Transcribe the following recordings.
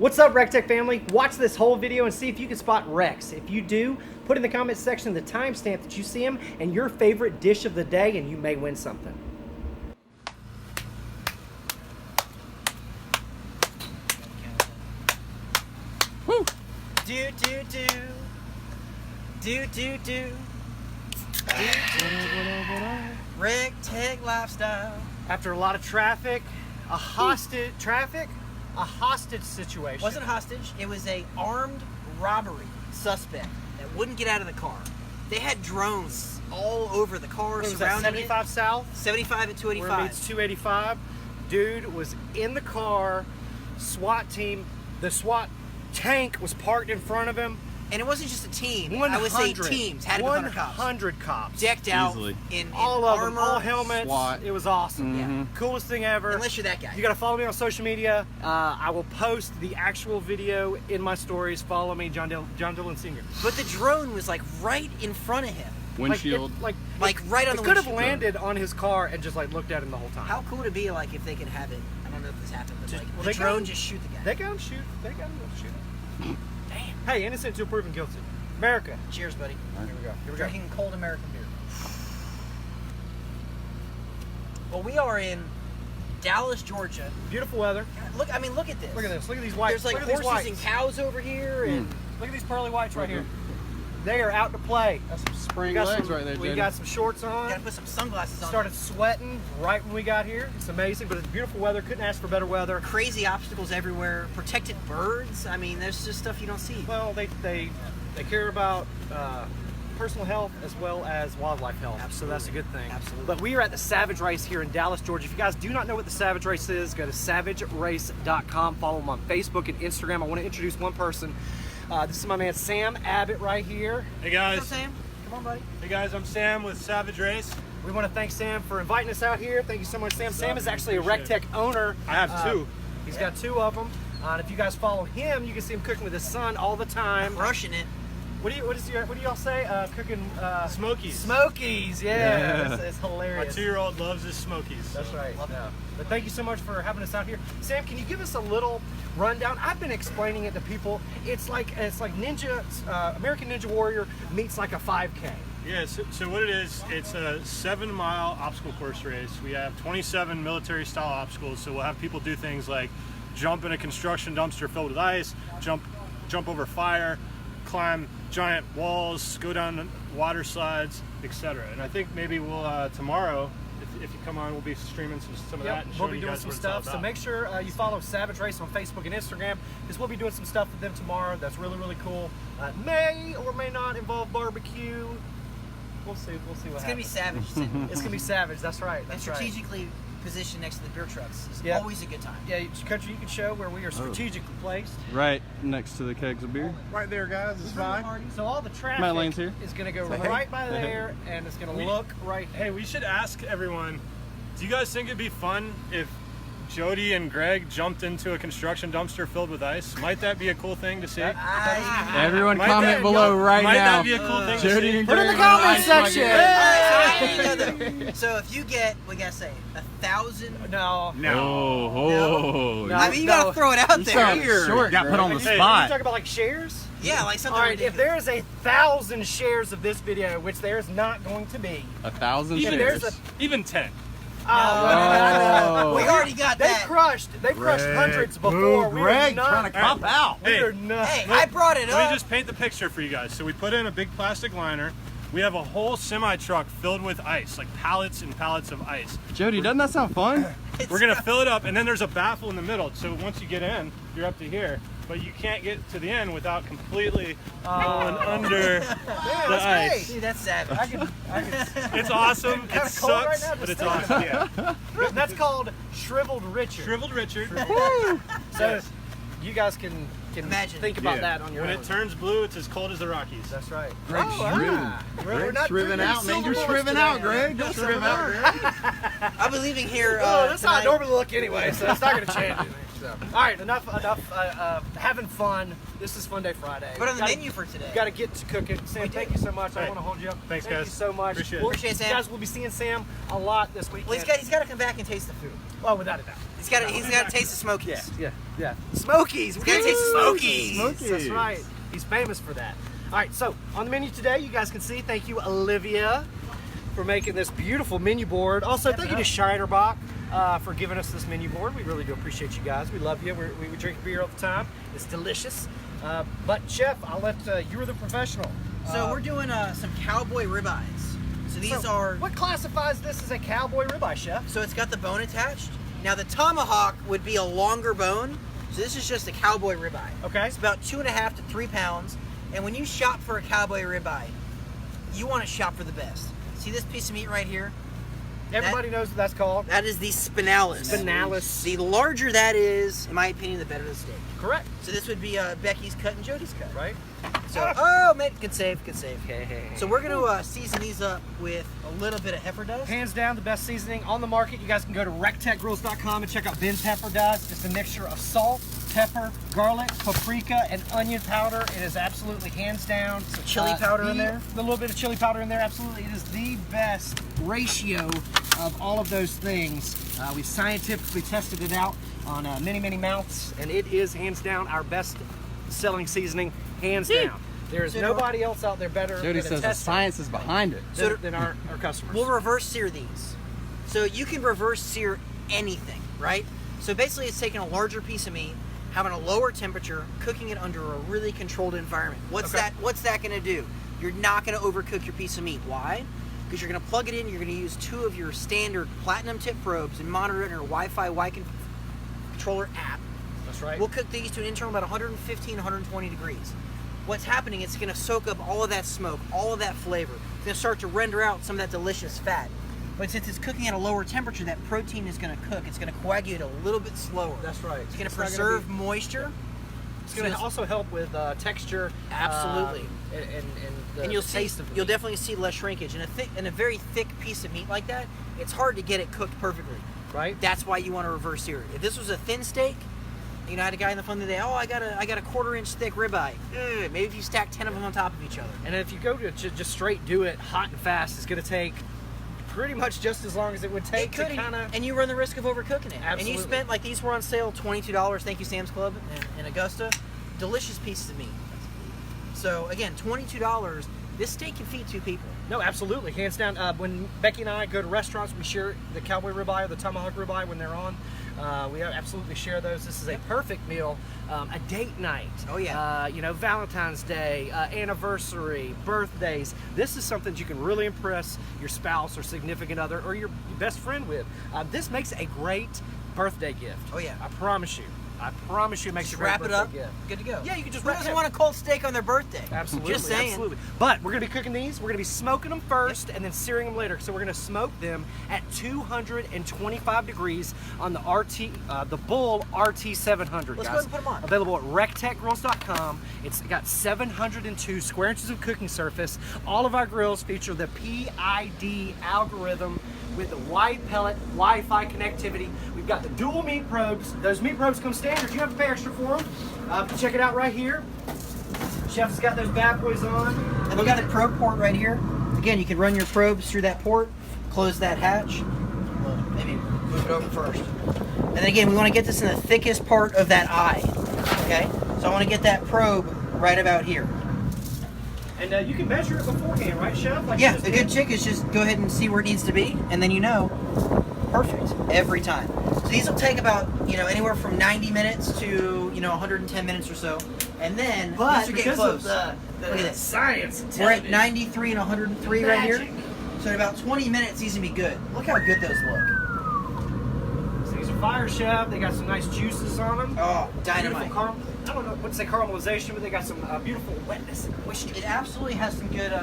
What's up, recteq family? Watch this whole video and see if you can spot Rex. If you do, put in the comment section the timestamp that you see him and your favorite dish of the day, and you may win something. Woo! Do do do. Do do do. recteq lifestyle. After a lot of traffic, a hostage situation. Wasn't a hostage. It was a armed robbery suspect that wouldn't get out of the car. They had drones all over the car What was that, surrounding 75 it. South? 75 and Where it 285. meets 285. Dude was in the car. SWAT team. The SWAT tank was parked in front of him. And it wasn't just a team. 100, I would say teams. Had to be 100 cops. 100 cops. Decked out Easily. in All of armor. them, all helmets. SWAT. It was awesome. Yeah. Coolest thing ever. Unless you're that guy. You gotta follow me on social media. I will post the actual video in my stories. Follow me, John Dillon Sr. But the drone was like right in front of him. Windshield. Like Right on the could have windshield. landed on his car and just like looked at him the whole time. How cool would it be like if they could have it? I don't know if this happened, but like well, the they got drone him- just shoot the guy. They got him shoot. They got him to shoot. Damn. Hey, innocent until proven guilty. America. Cheers, buddy. Here we go. Here we go. Drinking cold American beer. Well, we are in Dallas, Georgia. Beautiful weather. Look, I mean, look at this. Look at this. Look at these whites. There's like Look at these horses whites. and cows over here, and Look at these pearly whites right here. They are out to play. That's some spring We got legs some, right there, we Jody. got some shorts on. gotta put some sunglasses on. Started sweating right when we got here. It's amazing, but it's beautiful weather. Couldn't ask for better weather. Crazy obstacles everywhere. Protected birds. I mean, there's just stuff you don't see. Well, they care about personal health as well as wildlife health. So that's a good thing. Absolutely. But we are at the Savage Race here in Dallas, Georgia. If you guys do not know what the Savage Race is, go to savagerace.com. Follow them on Facebook and Instagram. I want to introduce one person. This is my man Sam Abbott right here. Hey What's guys. up, Sam? Come on, buddy. Hey guys, I'm Sam with Savage Race. We want to thank Sam for inviting us out here. Thank you so much, Sam. Sam is actually a Appreciate recteq owner. I have two. He's got two of them. And if you guys follow him, you can see him cooking with his son all the time. Crushing it. What do y'all say? Cooking Smokies. Smokies, yeah. It's My hilarious. 2-year-old loves his Smokies. That's right. Love it. Yeah. But thank you so much for having us out here. Sam, can you give us a little rundown? I've been explaining it to people. It's like Ninja, American Ninja Warrior meets like a 5K. Yeah, so what it is, it's a 7-mile obstacle course race. We have 27 military style obstacles, so we'll have people do things like jump in a construction dumpster filled with ice, jump over fire, climb giant walls, go down water slides, etc. And I think maybe we'll tomorrow, if you come on, we'll be streaming some of that and We'll showing be you doing guys some what it's all stuff. So about. make sure you follow Savage Race on Facebook and Instagram, because we'll be doing some stuff with them tomorrow. That's really, really cool. May or may not involve barbecue. We'll see. We'll see what It's gonna be happens. savage. It's gonna be savage. That's right. And That's right. strategically positioned next to the beer trucks is Yeah. always a good time. Yeah, country you can show where we are strategically placed. Right next to the kegs of beer. Right there, guys, it's fine. So all the traffic Matt Lane's here. is going to go Say hey. right by there, and it's going to look right here. Hey, we should ask everyone, do you guys think it'd be fun if Jody and Greg jumped into a construction dumpster filled with ice? Might that be a cool thing to see? Everyone Might comment that- below right might now. that be a cool thing to Jody see? and Put in the Greg comment ice bucket. section. So if you get, we gotta say, 1,000. No. Oh, No. I mean, you gotta throw it out You there. sound short, Got put on the Greg. Hey, you spot. talk about like shares? Yeah, like something All right, if ridiculous. there is 1,000 shares of this video, which there is not going to be, 1,000 Even, there's shares. even 10. Oh. We already got They've that. crushed hundreds before. We are Greg not, trying to cop out. we Hey, are not. Hey, I brought it Let up. me just paint the picture for you guys. So we put in a big plastic liner. We have a whole semi-truck filled with ice, like pallets and pallets of ice. Jody, doesn't that sound fun? We're gonna fill it up, and then there's a baffle in the middle. So once you get in, you're up to here. But you can't get to the end without completely going under the that's ice. Dude, that's savage. I can, It's awesome. It Kinda cold right sucks, now, but just it's thinking awesome. Yeah. that's called Shriveled Richard. Shriveled Richard. So you guys can Imagine. think about Yeah. that on your When own. it turns blue, it's as cold as the Rockies. That's right. Greg's shriven. We're Greg's not shriven drinking out, man. You're silver shriven bullets out, today. Greg. Don't shriven out, Greg. I'll be leaving here Oh, that's how I tonight. normally look anyway, so it's not going to change anything. So, all right, enough having fun. This is Funday Friday. Put on the menu for today. Got to get to cooking. Sam, thank you so much. I Hey. want to hold you up. Thanks, Thank guys. you so much. Appreciate it. Appreciate it, Sam. You guys will be seeing Sam a lot this weekend. Well, he's got to come back and taste the food. Well, without a doubt. He's got to taste the Smokies. Yeah. Smokies. He's got to taste the Smokies. Smokies. That's right. He's famous for that. All right, so on the menu today, you guys can see, thank you, Olivia, for making this beautiful menu board. Also, thank you to Shinerbach for giving us this menu board. We really do appreciate you guys. We love you. We drink beer all the time. It's delicious. But, Chef, I'll let you were the professional. So we're doing some Cowboy Ribeyes. So these are... What classifies this as a Cowboy Ribeye, Chef? So it's got the bone attached. Now, the tomahawk would be a longer bone. So this is just a Cowboy Ribeye. Okay. It's about 2.5 to 3 pounds. And when you shop for a Cowboy Ribeye, you want to shop for the best. See this piece of meat right here? Everybody knows what that's called. That is the spinalis. Spinalis. The larger that is, in my opinion, the better the steak. Correct. So this would be Becky's cut and Jody's cut. Right? So, oh, man, good save. Hey. So we're going to season these up with a little bit of heifer dust. Hands down, the best seasoning on the market. You guys can go to recteqgrills.com and check out Ben's Heifer Dust. It's a mixture of salt, pepper, garlic, paprika, and onion powder. It is absolutely hands down. Some chili powder in there. A little bit of chili powder in there, absolutely. It is the best ratio of all of those things. We scientifically tested it out on many mouths, and it is hands down our best selling seasoning, hands down. There is nobody else out there better Jody than says the science is behind it. than our customers. We'll reverse sear these. So you can reverse sear anything, right? So basically it's taking a larger piece of meat, having a lower temperature, cooking it under a really controlled environment. What's that going to do? You're not going to overcook your piece of meat. Why? Because you're going to plug it in, you're going to use 2 of your standard platinum tip probes and monitor it in your Wi-Fi controller app. That's right. We'll cook these to an internal about 115, 120 degrees. What's happening, it's going to soak up all of that smoke, all of that flavor. It's going to start to render out some of that delicious fat. But since it's cooking at a lower temperature, that protein is going to cook. It's going to coagulate a little bit slower. That's right. It's going to not gonna preserve be- moisture. It's going to also help with texture. Absolutely. And You'll taste of the you'll meat. definitely see less shrinkage. In a very thick piece of meat like that, it's hard to get it cooked perfectly. Right? That's why you want to reverse sear it. If this was a thin steak, you know, I had a guy in the phone the other day, oh, I got a 1/4 inch thick ribeye. Maybe if you stack 10 of them on top of each other. And if you go to just straight do it hot and fast, it's going to take pretty much just as long as it would take to kind of... and you run the risk of overcooking it. And you Absolutely. spent, like these were on sale, $22. Thank you, Sam's Club in Augusta. Delicious pieces of meat. So again, $22. This steak can feed 2 people. No, absolutely, hands down. When Becky and I go to restaurants, we share the Cowboy Ribeye or the Tomahawk Ribeye when they're on. We absolutely share those. This is a perfect meal, a date night. Oh, yeah. Valentine's Day, anniversary, birthdays. This is something you can really impress your spouse or significant other or your best friend with. This makes a great birthday gift. Oh, yeah. I promise you. It makes Just a great wrap it birthday up, gift. good to go. Yeah, you can just Who wrap doesn't it. want a cold steak on their birthday? Absolutely, Just saying. absolutely. But we're going to be cooking these. We're going to be smoking them first and then searing them later. So we're going to smoke them at 225 degrees on the Bull RT-700. Let's go guys. ahead and put 'em on. Available at recteqgrills.com. It's got 702 square inches of cooking surface. All of our grills feature the PID algorithm with the wide pellet Wi-Fi connectivity. We've got the dual meat probes. Those meat probes come standard. You have to pay extra for them. Check it out right here. Chef's got those bad boys on. And we got the probe port right here. Again, you can run your probes through that port, close that hatch. Well, maybe move it over first. And then again, we want to get this in the thickest part of that eye. Okay? So I want to get that probe right about here. And you can measure it beforehand, right, Chef? Like Yeah, you just a did? good trick is just go ahead and see where it needs to be, and then you know, perfect, every time. So these will take about, anywhere from 90 minutes to, 110 minutes or so. And then, these are getting because close. of Look at this. science and We're at television. 93 and 103 right Magic. here. So in about 20 minutes, these will be good. Look how good those look. So these are fire, Chef. They got some nice juices on them. Oh, dynamite. Beautiful I don't know what to say caramelization, but they got some beautiful wetness and moisture. It absolutely has some good,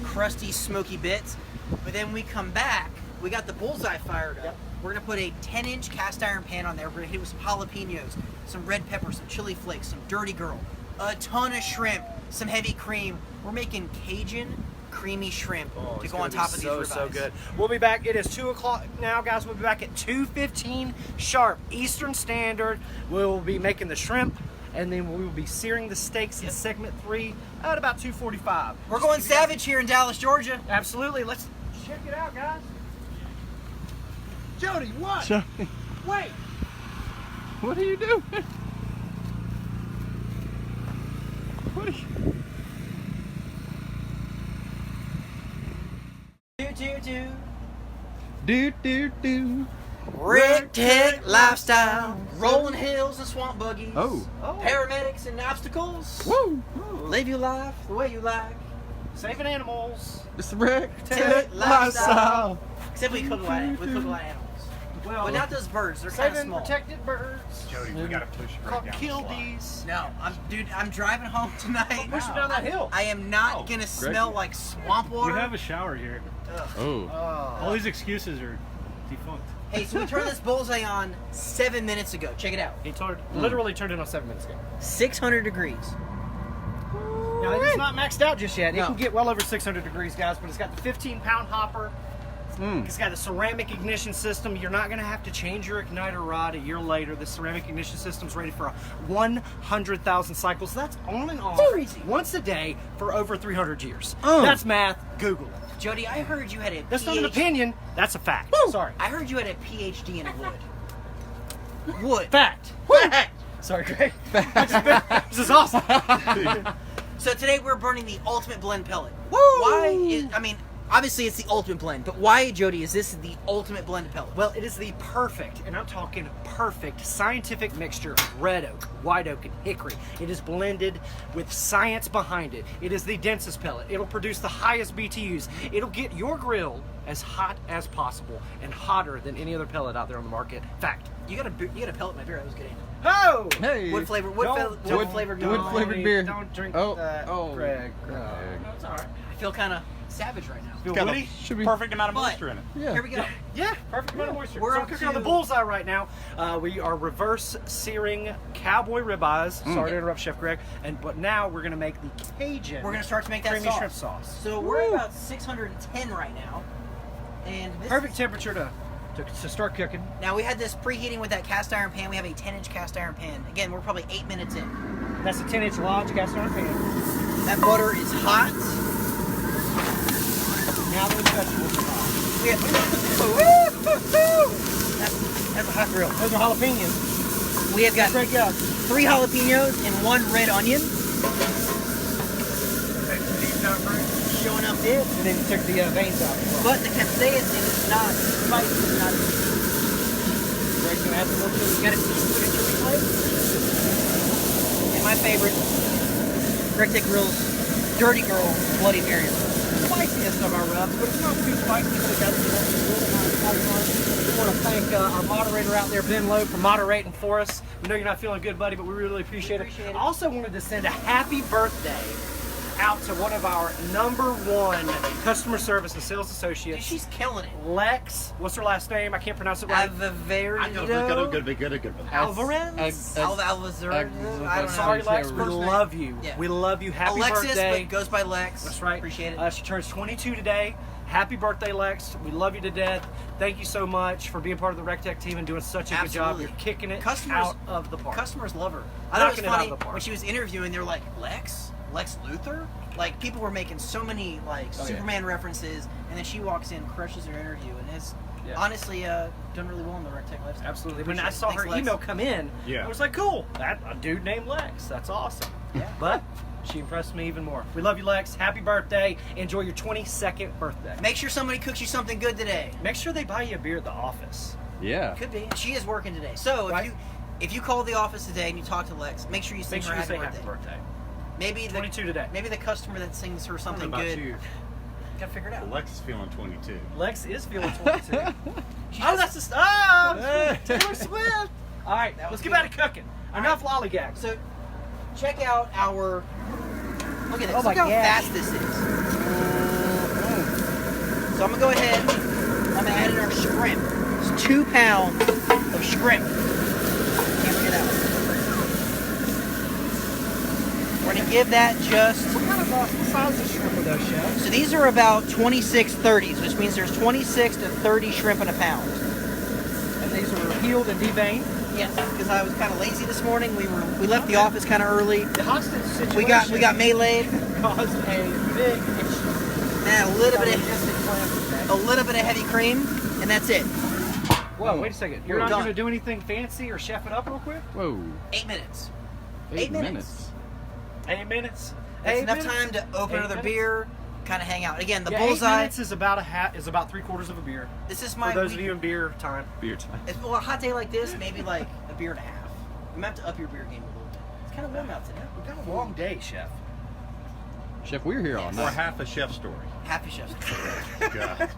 crusty, smoky bits. But then we come back, we got the bullseye fired up. Yep. We're gonna put a 10-inch cast iron pan on there. We're gonna hit it with some jalapenos, some red pepper, some chili flakes, some dirty Gurl, a ton of shrimp, some heavy cream. We're making Cajun creamy shrimp to It's go on gonna top be of these so, ribeyes. so good. We'll be back. It is 2 o'clock now, guys. We'll be back at 2:15 sharp Eastern Standard. We'll be making the shrimp, and then we will be searing the steaks in segment 3 at about 2:45. We're going savage here in Dallas, Georgia. Absolutely. Let's check it out, guys. Jody, what? Jody, Wait. what are you doing? What are you... Do. recteq lifestyle, rolling hills and swamp buggies. Oh. Paramedics and obstacles. Woo! Live your life the way you like. Saving animals. It's the recteq lifestyle. lifestyle. Except we cook a lot of animals. Well, But not those birds. They're kind of saving small. protected birds. Jody, we gotta push it right down the Kill slide. these. No, I'm driving home tonight. Push it down that hill. I am not gonna smell like swamp We water. have a shower here. Oh. All these excuses are defunct. Hey, so we turned this bullseye on 7 minutes ago. Check it out. He literally turned it on 7 minutes ago. 600 degrees. Now, it's not maxed out just yet. It No. can get well over 600 degrees, guys, but it's got the 15-pound hopper. It's got a ceramic ignition system. You're not going to have to change your igniter rod a year later. The ceramic ignition system's ready for 100,000 cycles. That's on and off Crazy. once a day for over 300 years. Oh. That's math. Google it. Jody, I heard you had a That's not an opinion. That's a fact. Sorry. I heard you had a PhD in wood. Wood. Fact. Sorry, Greg. This is awesome. So today we're burning the ultimate blend pellet. Woo! Obviously it's the ultimate blend, but why, Jody, is this the ultimate blend pellet? Well, it is the perfect, and I'm talking perfect, scientific mixture of red oak, white oak, and hickory. It is blended with science behind it. It is the densest pellet. It'll produce the highest BTUs. It'll get your grill as hot as possible and hotter than any other pellet out there on the market. Fact. You got a pellet my beer. I was getting Oh! Hey. wood flavored Wood no. flavored beer. Don't drink Oh. that, Oh. Greg. It's all right. I feel kind of savage right now. Feel Got a woody? Should be. perfect amount of But- moisture in it. Yeah. Here we go. Yeah, perfect amount of moisture. We're So up we're cooking on the to- bullseye right now. We are reverse searing Cowboy Ribeyes. Sorry to interrupt, Chef Greg. But now we're gonna make the Cajun. We're gonna start to make that creamy sauce. shrimp sauce. So we're at about 610 right now, and this Perfect temperature to start cooking. Now we had this preheating with that cast iron pan. We have a 10-inch cast iron pan. Again, we're probably 8 minutes in. That's a 10-inch Lodge cast iron pan. That butter is hot. Now the vegetables are hot. We have, that's a hot grill. Those are jalapenos. We have got Greg, yeah. 3 jalapenos and 1 red onion. Showing up this. And then you took the veins out. But the capsaicin is not spicy. It's not. Greg's gonna add some more chili. You got a teaspoon of chili flakes. And my favorite, recteq Grill's Dirty Gurl Bloody Mary. Spiciest of our rubs, but it's not too spicy. So it doesn't get really nice spice. We want to thank our moderator out there, Ben Lowe, for moderating for us. We know you're not feeling good, buddy, but we really appreciate it. I also wanted to send a happy birthday out to one of our #1 customer service and sales Dude, associates, she's killing it. Lex. What's her last name? I can't pronounce it right. Alvarez. Alvarez. I don't know. Sorry, Lex. We First name. love you. Yeah. We love you. Happy Alexis, birthday. but goes by Lex. That's right. Appreciate it. She turns 22 today. Happy birthday, Lex. We love you to death. Thank you so much for being part of the recteq team and doing such a good job. Absolutely. You're kicking it Customers- out of the park. Customers love her. I thought it was Knocking it out funny of the park. when she was interviewing. They were like, Lex Luthor. Like people were making so many Superman references, and then she walks in, crushes her interview, and has honestly done really well in the recteq lifestyle. Absolutely. When Appreciate I it. saw Thanks, her Lex. email come in, Yeah. I was like, cool. That a dude named Lex. That's awesome. Yeah. But she impressed me even more. We love you, Lex. Happy birthday. Enjoy your 22nd birthday. Make sure somebody cooks you something good today. Make sure they buy you a beer at the office. Yeah. Could be. She is working today. So Right. if you call the office today and you talk to Lex, make sure you sing Make sure her you say happy happy birthday. birthday. Maybe the 22 today. Maybe the customer that sings her something about good. you? Gotta figure it out. Lex is feeling 22. Lex is feeling 22. She Oh, just- that's the Taylor Swift. All right, That was let's get good. back to cooking. Enough lollygags. So check out our. Look at this. Oh my Look how gosh. fast this is. So I'm gonna go ahead. I'm gonna add in our shrimp. It's 2 pounds of shrimp. Can't get out. We're gonna give that just. What kind of what size of shrimp are those, Chef? So these are about 26 30s, which means there's 26 to 30 shrimp in a pound. And these are peeled and deveined. Yes, because I was kind of lazy this morning. We left the office kind of early. The hostage situation We got Maylaid. caused a big issue. And a little bit of heavy cream, and that's it. Whoa, wait a second. You're not Done. going to do anything fancy or chef it up real quick? Whoa. 8 minutes. 8 minutes. 8 minutes. That's 8 enough minutes. time to open 8 another minutes. beer, kind of hang out. Again, the Yeah, 8 Bullseye. minutes is about about 3/4 of a beer. This is For my. those of you in beer time. Beer time. Well, a hot day like this, maybe like a beer and a half. You might have to up your beer game a little bit. It's kind of warm out today. We've got a long day, chef. Chef, we're here all Yes. Or night. half a chef story. Happy chefs. God.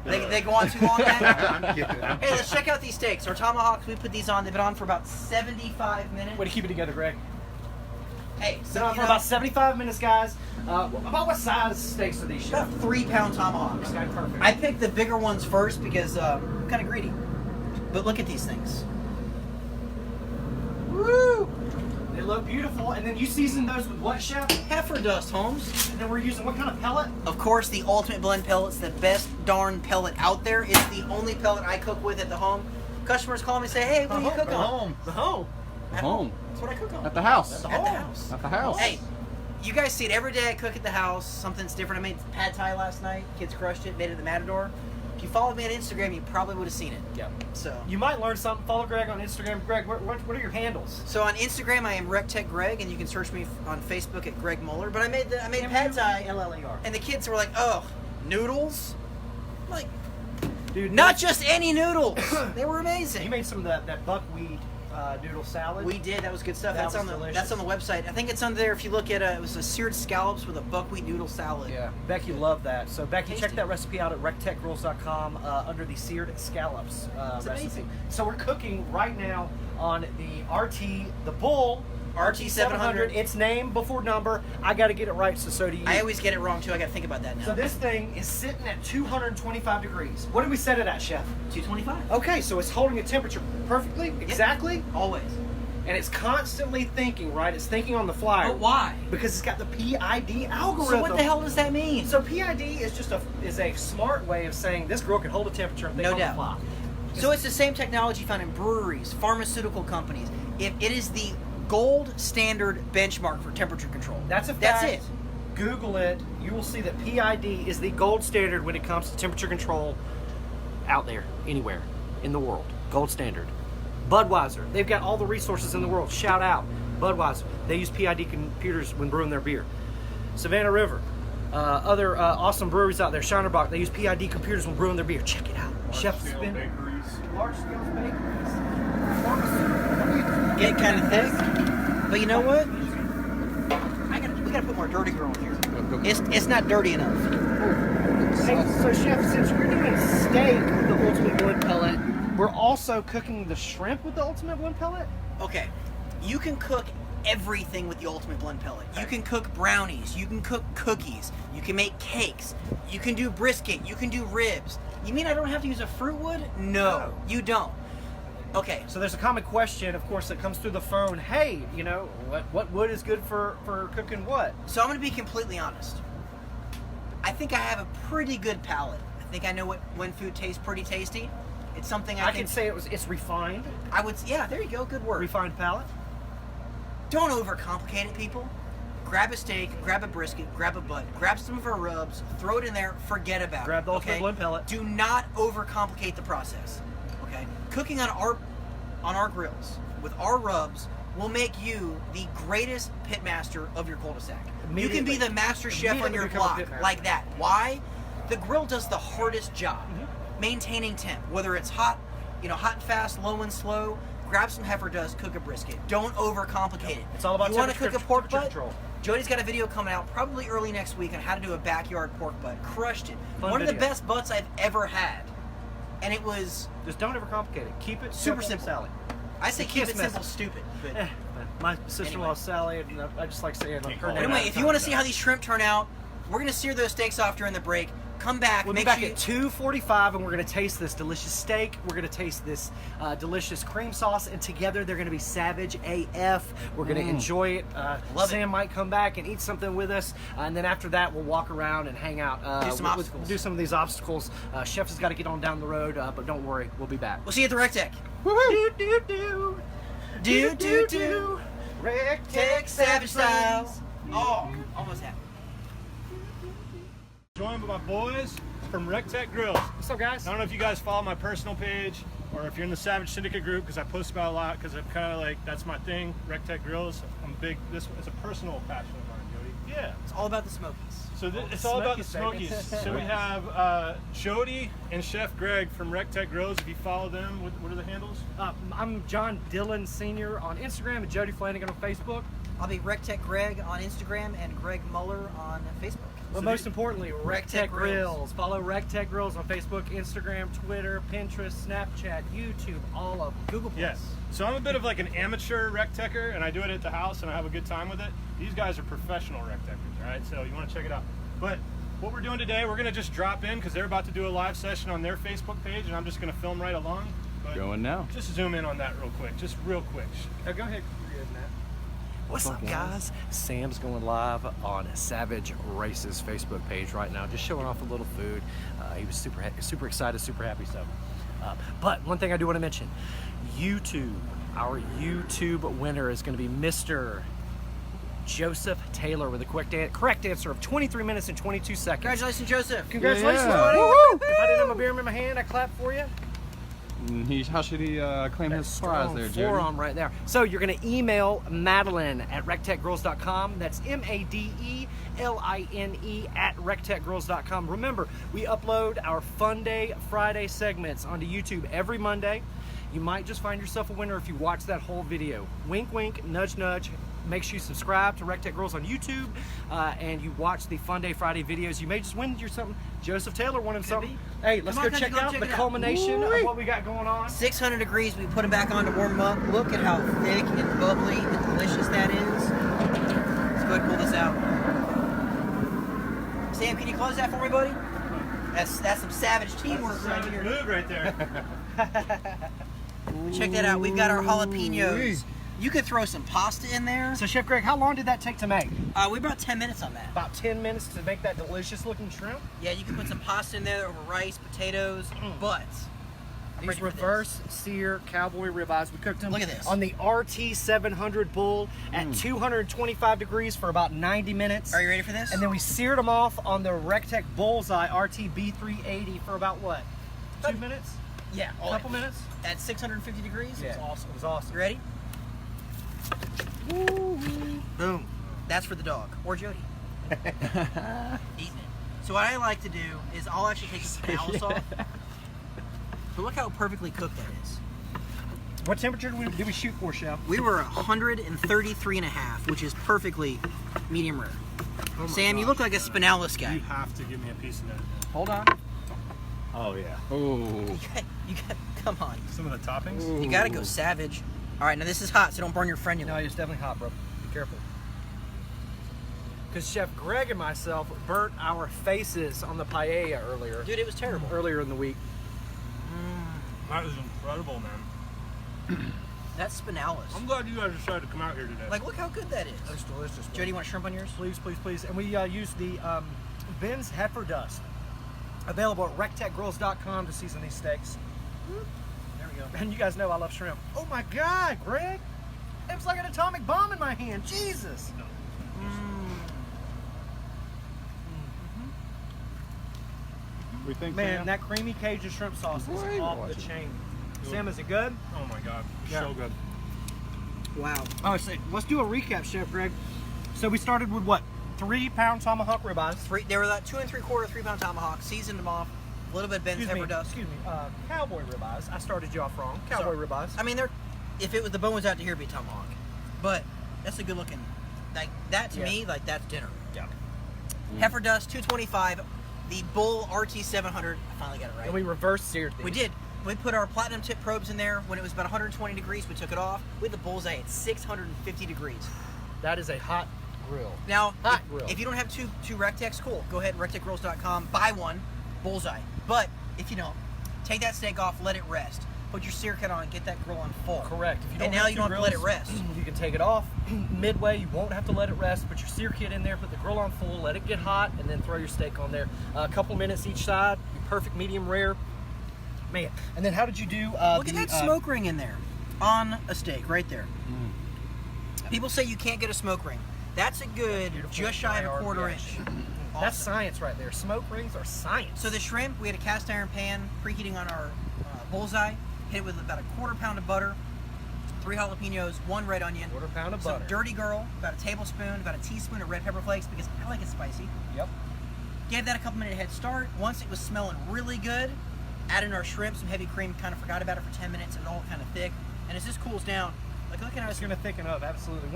They go on too long now? I'm kidding. Hey, let's check out these steaks. Our tomahawks, we put these on. They've been on for about 75 minutes. Way to keep it together, Greg. Hey, Been on for about 75 minutes, guys. About what size steaks are these, chef? about 3-pound tomahawks. Okay, perfect. I picked the bigger ones first because I'm kind of greedy. But look at these things. Woo! They look beautiful. And then you season those with what, chef? Heifer dust, Holmes. And then we're using what kind of pellet? Of course, the Ultimate Blend pellet's the best darn pellet out there. It's the only pellet I cook with at the home. Customers call me and say, hey, what do you cook Go on? home. The home. At Home. That's what I cook on. At the house. At the At the home. house. At the house. Hey, you guys see it every day. I cook at the house. Something's different. I made pad thai last night. Kids crushed it. Made it at the Matador. If you followed me on Instagram, you probably would have seen it. Yeah. So, You might learn something. Follow Greg on Instagram. Greg, what are your handles? so on Instagram, I am recteq Greg, and you can search me on Facebook at Greg Muller. But I made pad thai, LLER. and the kids were like, "Oh, noodles!" I'm like, Dude, not just any noodles. They were You amazing. made some of that buckwheat noodle salad. We did. That was good stuff. That That's was on the delicious. that's on the website. I think it's on there. If you look at it was a seared scallops with a buckwheat noodle salad. Yeah, Becky loved that. So Becky, check Tasty. that recipe out at recteqgrills.com under the seared scallops It's recipe. amazing. So we're cooking right now on the RT, the Bull RT-700. It's name before number. I got to get it right, so do you. I always get it wrong too. I got to think about that now. So this thing is sitting at 225 degrees. What did we set it at, Chef? 225. Okay, so it's holding a temperature perfectly, exactly, Always. and it's constantly thinking, right? It's thinking on the fly. But why? Because it's got the PID algorithm. So what the hell does that mean? So PID is just a smart way of saying this grill can hold a temperature and think No on doubt. the fly. So it's the same technology found in breweries, pharmaceutical companies. It is the gold standard benchmark for temperature control. That's a fact. That's it. Google it. You will see that PID is the gold standard when it comes to temperature control out there, anywhere in the world. Gold standard. Budweiser, they've got all the resources in the world. Shout out. Budweiser, they use PID computers when brewing their beer. Savannah River, other awesome breweries out there. Shinerbach, they use PID computers when brewing their beer. Check it out. Chef's been large-scale bakeries. Pharmaceutical. Get kind of thick. But you know what? We gotta put more Durty Gurl in here. It's not dirty enough. Hey, so Chef, since we're doing steak with the Ultimate Blend pellet, we're also cooking the shrimp with the Ultimate Blend pellet? Okay, you can cook everything with the Ultimate Blend pellet. You can cook brownies, you can cook cookies, you can make cakes, you can do brisket, you can do ribs. You mean I don't have to use a fruit wood? No, you don't. Okay, So there's a common question, of course, that comes through the phone. Hey, you know, what wood is good for cooking what? so I'm gonna be completely honest. I think I have a pretty good palate. I think I know when food tastes pretty tasty. It's something I can think say it's refined, I would. Yeah, there you go. Good word. refined palate. Don't overcomplicate it, people. Grab a steak, grab a brisket, grab a butt, grab some of our rubs, throw it in there, forget about it. Grab the Ultimate okay? Blend pellet. Do not overcomplicate the process. Okay? Cooking on our grills with our rubs will make you the greatest pitmaster of your cul-de-sac. You can be Immediately. the master chef on Immediately your become a block pitmaster. like that. Why? The grill does the hardest job. Maintaining temp, whether it's hot, hot and fast, low and slow. Grab some heifer dust, cook a brisket. Don't overcomplicate it. It's all about you want to cook a pork temperature butt? control. Jody's got a video coming out probably early next week on how to do a backyard pork butt. Crushed it. Fun One of the video. best butts I've ever had. And it was, Just don't overcomplicate it. Keep it Super simple, simple. Sally. I say The keep kiss it simple, message. stupid. But Eh, my sister-in-law Sally, and I just like saying her name. anyway, if you want to see how these shrimp turn out, we're going to sear those steaks off during the break. come back. We'll be back at 2:45, and we're going to taste this delicious steak. We're going to taste this delicious cream sauce, and together they're going to be savage AF. We're going to enjoy it. Sam might come back and eat something with us, and then after that, we'll walk around and hang out. Do some obstacles. Do some of these obstacles. Chef has got to get on down the road, but don't worry, we'll be back. We'll see you at the recteq. Do. Recteq Savage Style. Oh, almost happened. Joined by my boys from RT-B380 Grills. What's up, guys? I don't know if you guys follow my personal page or if you're in the Savage Syndicate group, because I post about it a lot, because I'm kind of like, that's my thing, RT-B380 Grills. I'm big, this is a personal passion of mine, Jody. Yeah. It's all about the Smokies. So it's all about the Smokies. So we have Jody and Chef Greg from RT-B380 Grills. If you follow them, what are the handles? I'm John Dillon Sr. on Instagram and Jody Flanagan on Facebook. I'll be recteq Greg on Instagram and Greg Muller on Facebook. But most importantly, RT-B380 RT-B380 Grills. Follow RT-B380 Grills on Facebook, Instagram, Twitter, Pinterest, Snapchat, YouTube, all of them. Google+. Yes. So I'm a bit of like an amateur recteqer, and I do it at the house, and I have a good time with it. These guys are professional recteqers, all right? So you want to check it out. But what we're doing today, we're going to just drop in because they're about to do a live session on their Facebook page, and I'm just going to film right along. But Going now. Just zoom in on that real quick, just real quick. Go ahead, Matt. What's up, guys? Sam's going live on Savage Race's Facebook page right now, just showing off a little food. He was super excited, super happy. So, but one thing I do want to mention: YouTube. Our YouTube winner is going to be Mr. Joseph Taylor with a correct answer of 23 minutes and 22 seconds. Congratulations, Joseph. Congratulations, Yeah. buddy. Woo-hoo. If I didn't have a beer in my hand, I clap for you. How should he claim his prize there, Jody? Forearm right there. So you're going to email Madeline at recteqgirls.com. That's Madeline at recteqgirls.com. Remember, we upload our Funday Friday segments onto YouTube every Monday. You might just find yourself a winner if you watch that whole video. Wink, wink, nudge, nudge. Make sure you subscribe to RT-B380 Grills on YouTube and you watch the Funday Friday videos. You may just win you something. Joseph Taylor won him something. Hey, let's go check out the culmination of what we got going on. 600 degrees. We put them back on to warm them up. Look at how thick and bubbly and delicious that is. Let's go ahead and pull this out. Sam, can you close that for me, buddy? That's some savage teamwork right here. Move right there. Check that out. We've got our jalapenos. You could throw some pasta in there. So, Chef Greg, how long did that take to make? We brought 10 minutes on that. About 10 minutes to make that delicious looking shrimp. Yeah, you can put some pasta in there over rice, potatoes, but I'm These ready for reverse sear Cowboy Ribeyes. We cooked them Look at this. on the RT-700 Bull at 225 degrees for about 90 minutes. Are you ready for this? And then we seared them off on the recteq Bullseye RT-B380 for about what? 2 minutes? Yeah, A couple minutes? At 650 degrees. Yeah. It was awesome. It was awesome. You ready? Boom. That's for the dog or Jody. Eating it. So what I like to do is I'll actually take the spinals off. But look how perfectly cooked that is. What temperature did we shoot for, Chef? We were 133 and a half, which is perfectly medium rare. Oh Sam, you look like a spinalis guy. You have to give me a piece of that. Hold on. Oh yeah. Oh. You got, come on. Some of the toppings. You gotta go savage. All right, now this is hot, so don't burn your frenulum. No, it's definitely hot, bro. Be careful. Because Chef Greg and myself burnt our faces on the paella earlier. Dude, it was terrible. Earlier in the week. That is incredible, man. That's spinalis. I'm glad you guys decided to come out here today. Like, look how good that is. That's delicious. Jody, you want shrimp on yours? Please, please, please. And we use the Ben's Heffer dust. Available at recteqgrills.com to season these steaks. There we go. And you guys know I love shrimp. Oh my God, Greg! It's like an atomic bomb in my hand. Jesus! We think, Man, Sam? that creamy Cajun shrimp sauce is Boy, off watch the it. chain. Sam, is it good? Oh my God, Yeah. so good. Wow. Oh, so let's do a recap, Chef Greg. So we started with what? 3-pound tomahawk ribeyes. They were like 2 3/4, 3-pound tomahawk. Seasoned them off. A little bit of Ben's Heffer dust. Excuse me. Cowboy ribeyes. I started you off wrong. Cowboy ribeyes. I mean, if it was the bone was out to here, it'd be tomahawk. But that's a good looking. Like that to me, like that's dinner. Yeah. Heifer dust 225. The Bull RT-700. I finally got it right. And we reverse seared these. We did. We put our platinum tip probes in there when it was about 120 degrees. We took it off. We had the Bullseye at 650 degrees. That is a hot grill. Now, Hot grill. if you don't have two recteqs, cool. Go ahead, recteqgrills.com, buy one, Bullseye. But if you don't, take that steak off, let it rest. Put your sear cut on, get that grill on full. Correct. If you don't And now have you two don't have to let it grills, rest. You can take it off midway. You won't have to let it rest. Put your sear kit in there, put the grill on full, let it get hot, and then throw your steak on there. A couple minutes each side. Perfect medium rare. Man. And then how did you do? Look at that smoke ring in there on a steak right there. People say you can't get a smoke ring. That's a good just shy of a quarter inch. That's science right there. Smoke rings are science. So the shrimp, we had a cast iron pan preheating on our Bullseye. Hit it with about a quarter pound of butter, 3 jalapenos, 1 red onion, quarter pound of some butter. Durty Gurl, about a tablespoon, about a teaspoon of red pepper flakes because I like it spicy. Yep. Gave that a couple minute head start. Once it was smelling really good, added our shrimp, some heavy cream, kind of forgot about it for 10 minutes, and all kind of thick. And as this cools down, like looking at It's us, going to thicken up, absolutely.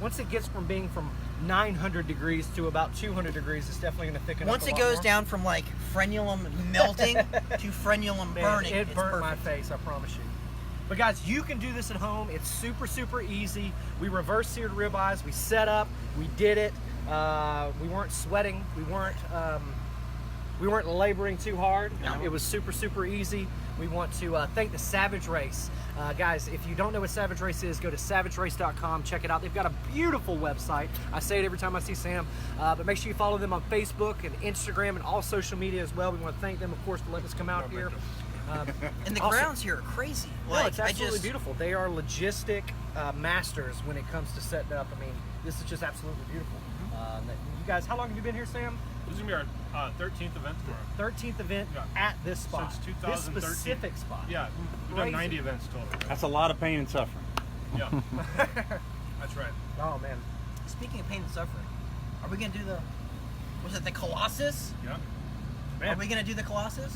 Once it gets from being from 900 degrees to about 200 degrees, it's definitely going to thicken once up. it goes down from like frenulum melting to frenulum Man, burning, it it's burnt perfect. my face, I promise you. But guys, you can do this at home. It's super, super easy. We reverse seared ribeyes. We set up. We did it. We weren't sweating. We weren't laboring too hard. No. It was super, super easy. We want to thank the Savage Race. Guys, if you don't know what Savage Race is, go to savagerace.com. Check it out. They've got a beautiful website. I say it every time I see Sam. But make sure you follow them on Facebook and Instagram and all social media as well. We want to thank them, of course, for letting us come out here. And the Also- grounds here are crazy. No, Like, it's I absolutely just, beautiful. They are logistic masters when it comes to setting up. I mean, this is just absolutely beautiful. You guys, how long have you been here, Sam? This is gonna be our 13th event tomorrow. 13th event Yeah. at this spot. Since This 2013. specific spot. Yeah, we've Crazy. done 90 events total. Right? That's a lot of pain and suffering. Yeah, that's right. Oh man. Speaking of pain and suffering, are we gonna do the Colossus? Yeah. Are we gonna do the Colossus?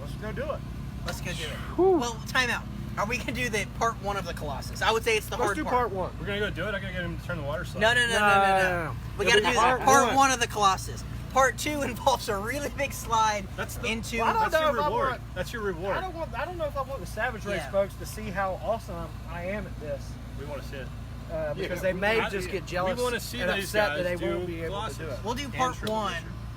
Let's go do it. Let's go do it. Well, time out. Are we gonna do the part 1 of the Colossus? I would say it's the Let's hard do part. part 1. We're gonna go do it. I gotta get him to turn the water slide. No. No. We It'll gotta be do part part one. 1 of the Colossus. Part 2 involves a really big slide That's the, into. Well, I don't That's your know if I reward. want- That's your reward. I don't know if I want the Savage Race Yeah. folks to see how awesome I am at this. We want to see it. Because they may just get jealous We want to see and these upset guys that they do won't be able Colossus. to do it. We'll do And part triple 1,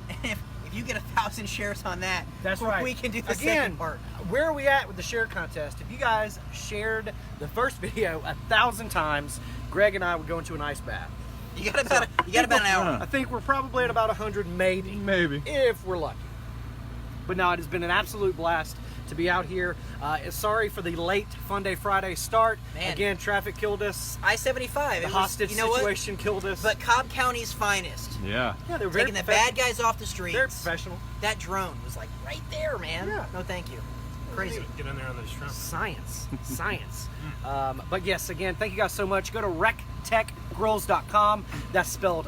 mission. and if you get 1,000 shares on that, That's right. we can do the Again, second part. where are we at with the share contest? If you guys shared the first video 1,000 times, Greg and I would go into an ice bath. You got about an hour. I think we're probably at about 100, maybe. Maybe. If we're lucky. But no, it has been an absolute blast to be out here. Sorry for the late Funday Friday start. Man. Again, traffic killed us. I-75. The hostage you know what? situation killed us. But Cobb County's finest. Yeah. yeah, they were very Taking the bad guys off the streets. Very professional. That drone was like right there, man. Yeah. No, thank you. Crazy. Get in there on those shrimp. Science. But yes, again, thank you guys so much. Go to recteqgrills.com. That's spelled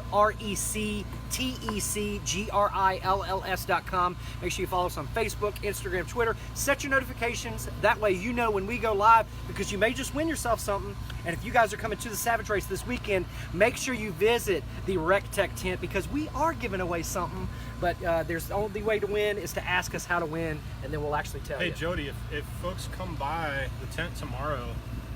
RECTECGRILLS.com. Make sure you follow us on Facebook, Instagram, Twitter. Set your notifications. That way you know when we go live, because you may just win yourself something. And if you guys are coming to the Savage Race this weekend, make sure you visit the recteq tent, because we are giving away something. But there's the only way to win is to ask us how to win, and then we'll actually tell Hey you. Jody, if folks come by the tent tomorrow,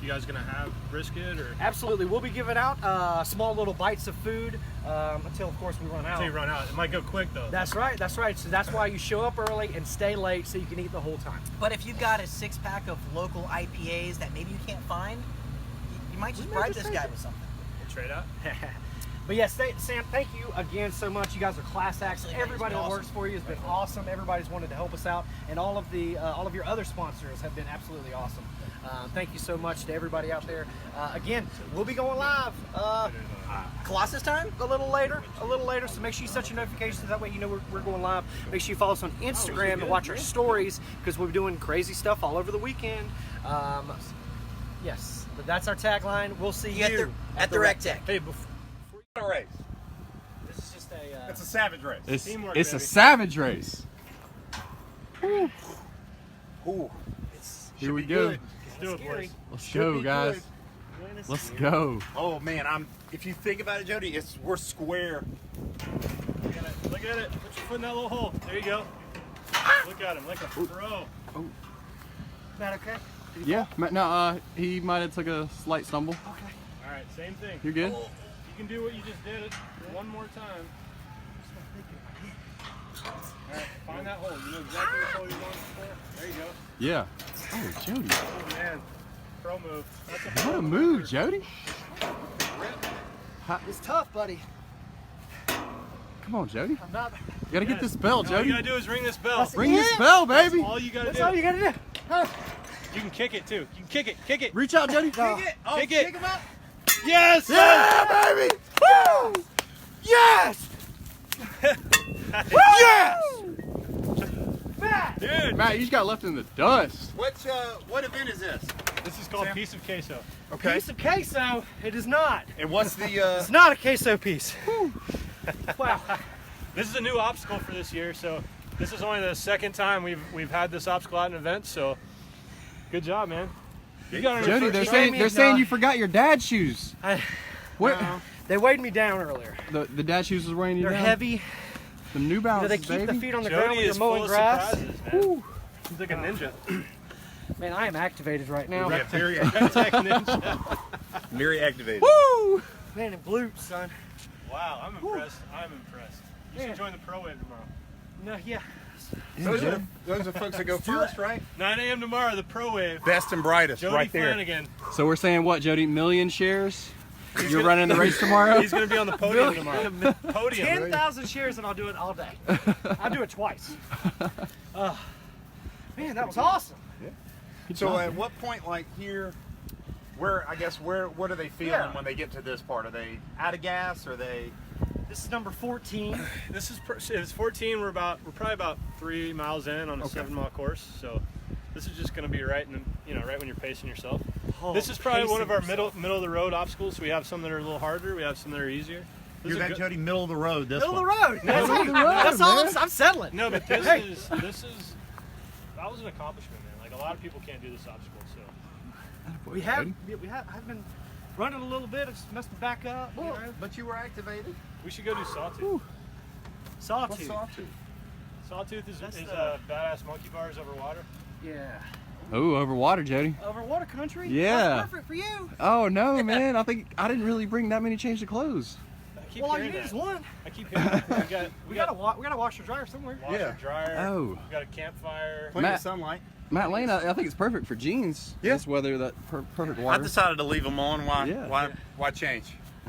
you guys gonna have brisket or Absolutely. We'll be giving out small little bites of food until, of course, we run out. until you run out? It might go quick though. That's right. That's right. So that's why you show up early and stay late so you can eat the whole time. But if you've got a 6-pack of local IPAs that maybe you can't find, you might just We may bribe just this take guy it. with something. We'll trade out. But yes, Sam, thank you again so much. You guys are class acts. Absolutely. Everybody It's that been works for you has been awesome. Everybody's wanted to help us out, and all of your other sponsors have been absolutely awesome. Thank you so much to everybody out there. Again, we'll be going live Colossus time? a little later. So make sure you set your notifications. That way you know we're going live. Make sure you follow us on Instagram to watch our stories, because we're doing crazy stuff all over the weekend. Yes, but that's our tagline. We'll see you At the recteq. Hey, before A race. This is just a. It's a savage race. It's, Teamwork, it's a baby. savage race. Ooh. Here we go. let's do it, boys. Let's go, guys. Let's go. Oh man, if you think about it, Jody, we're square. Look at it. Look at it. Put your foot in that little hole. There you go. Look at him like a pro. That okay? Yeah. No, he might have took a slight stumble. Okay. All right, same thing. You're good. can do what you just did it one more time. All right, find that hole. You know exactly which hole you're going for? There you go. Yeah. Oh, Jody. Oh, man. Pro move. That's a What pro a move, Jody. It's tough, buddy. Come on, Jody. I'm not. You gotta get this bell, All Jody. you gotta do is ring this bell. Ring this bell, baby. All you gotta That's do. all you gotta do. Huh. You can kick it too. You can kick it. Kick it. Reach out, Jody. No. Kick it. Oh, Kick it. kick him up. Yes. Yeah, baby. Woo! Yes! Yes! Dude. Matt, you just got left in the dust. What event is this? This is called piece of queso. Okay. Piece of queso. It is not. And what's the It's not a queso piece. Wow. This is a new obstacle for this year, so this is only the second time we've had this obstacle at an event. So good job, man. You got it. Jody, they're Jody, saying no. you forgot your dad's shoes. What? They weighed me down earlier. The dad shoes was weighing you They're down. heavy. The New Do Balances, they keep baby. the feet on the ground Jody when is you're full mowing of grass? surprises, man. He's like a ninja. Man, I am activated right now. yeah, very, Tech ninja. very activated? Woo! Man, in glutes, son. Wow, I'm impressed. I'm impressed. You should join the pro wave tomorrow. No, yeah. Those are the folks that go first, right? 9 a.m. tomorrow, the pro wave. Best and brightest, Jody right there. Flanagan. So we're saying what, Jody? Million shares? You're running the race tomorrow? He's going to be on the podium tomorrow. Podium. 10,000 shares and I'll do it all day. I'll do it twice. Man, that was awesome. So at what point, like here, what are they feeling Yeah. when they get to this part? Are they out of gas? Are they? This is number 14. This is it's 14. We're probably about 3 miles in on a 7-mile course. So this is just going to be right right when you're pacing yourself. Oh, This is probably one of our pacing middle of the road obstacles. We have some that are a little harder. We have some that are easier. This is a good- Jody, middle of the road. This Middle of the road. That's, Middle of the road, that's all man. I'm settling. No, but this Hey. is that was an accomplishment, man. Like a lot of people can't do this obstacle. So I've been running a little bit. I just messed me back up. You know? But you were activated. we should go do Sawtooth. Sawtooth. Sawtooth is That's badass monkey bars over water. Yeah. Oh, over water, Jody. Over water country? Yeah. That's perfect for you. Oh, no, man. I think I didn't really bring that many changes of clothes. I keep Well, all you hearing need that. is one. I keep hearing that. We got a washer dryer somewhere. washer, Yeah. dryer. Oh. We got a campfire. Plenty Matt- of sunlight. Matt Lane, I think it's perfect for jeans. Yeah. This weather, that perfect I water. decided to leave them on. Why? Yeah. Why change?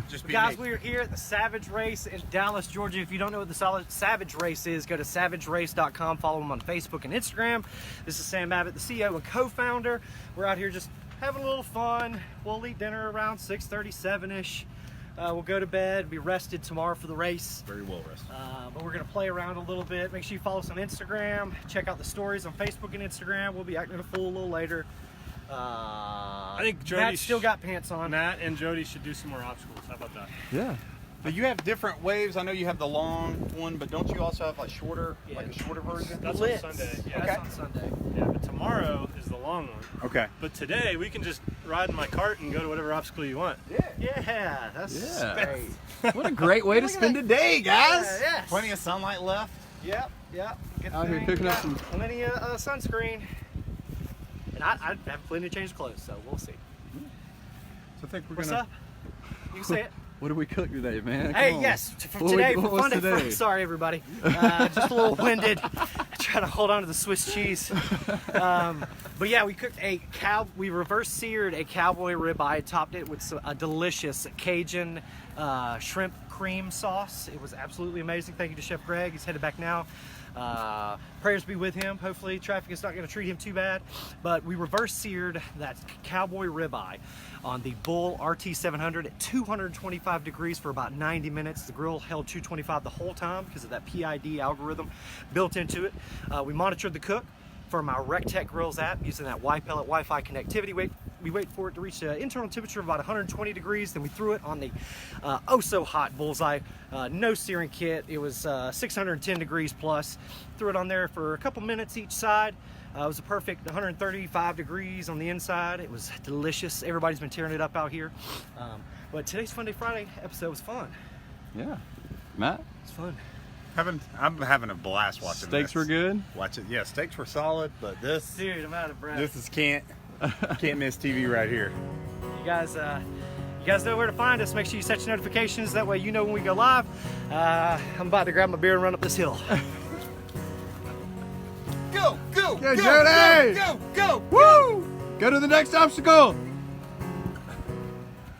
Just be Guys, me. we are here at the Savage Race in Dallas, Georgia. If you don't know what the Savage Race is, go to savagerace.com. Follow them on Facebook and Instagram. This is Sam Abbott, the CEO and co-founder. We're out here just having a little fun. We'll eat dinner around 6:37-ish. We'll go to bed, be rested tomorrow for the race. Very well rested. But we're going to play around a little bit. Make sure you follow us on Instagram. Check out the stories on Facebook and Instagram. We'll be acting a fool a little later. I think Jody Matt still got pants on. Matt and Jody should do some more obstacles. How about that? Yeah. But you have different waves. I know you have the long one, but don't you also have like Yeah. a shorter version? That's Blitz. on Sunday. Yeah, That's on Sunday. yeah, but tomorrow is the long one. Okay. But today we can just ride in my cart and go to whatever obstacle you want. Yeah, that's Yeah. great. What a great way to spend a day, guys. Yeah, yes. Plenty of sunlight left. Yep. Good Out here thing. picking up Got some- plenty of sunscreen. And I have plenty of change of clothes, so we'll see. So I think we're What's gonna. up? You can say it. What did we cook today, man? Hey, Come on. yes, for What today, was for Funday today? Friday. Sorry, everybody. Just a little winded. Trying to hold on to the Swiss cheese. But yeah, we cooked we reverse seared a cowboy ribeye, topped it with a delicious Cajun shrimp cream sauce. It was absolutely amazing. Thank you to Chef Greg. He's headed back now. Prayers be with him. Hopefully traffic is not going to treat him too bad. But we reverse seared that cowboy ribeye on the Bull RT-700 at 225 degrees for about 90 minutes. The grill held 225 the whole time because of that PID algorithm built into it. We monitored the cook from our recteq grills app using that Y-pellet Wi-Fi connectivity. We wait for it to reach an internal temperature of about 120 degrees. Then we threw it on the oh-so-hot Bullseye. No searing kit. It was 610 degrees plus. Threw it on there for a couple minutes each side. It was a perfect 135 degrees on the inside. It was delicious. Everybody's been tearing it up out here. But today's Funday Friday episode was fun. Yeah. Matt? It's fun. I'm having a blast watching Steaks this. were good? Watch it. Yeah, steaks were solid, but this Dude, I'm out of breath. is can't miss TV right here. You guys guys know where to find us. Make sure you set your notifications. That way you know when we go live. I'm about to grab my beer and run up this hill. Go, go, Yeah, go, Durty! go, go, go, Woo! Go to the next obstacle.